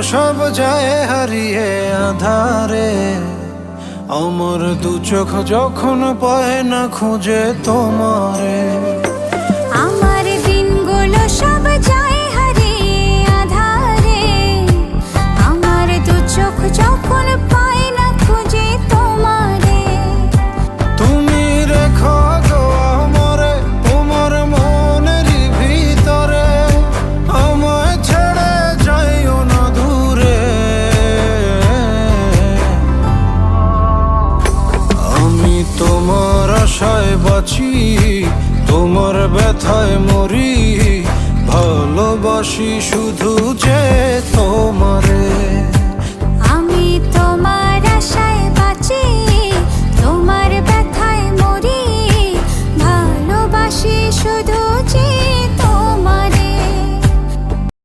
সব যায় হারিয়ে আধারে, আমার দু চোখ যখন পায় না খুঁজে তোমারে। আমার দিনগুলো সব যায় হারিয়ে আঁধারে, আমার দু চোখ যখন পায় না খুঁজে তোমারে। তুমি রেখো গো আমারে তোমার মনের ভিতরে, আমায় ছেড়ে যাইও না দূরে। আমি তোমার আশায় বাঁচি, তোমার ব্যথায় মরি, ভালোবাসি শুধু যে তোমারে।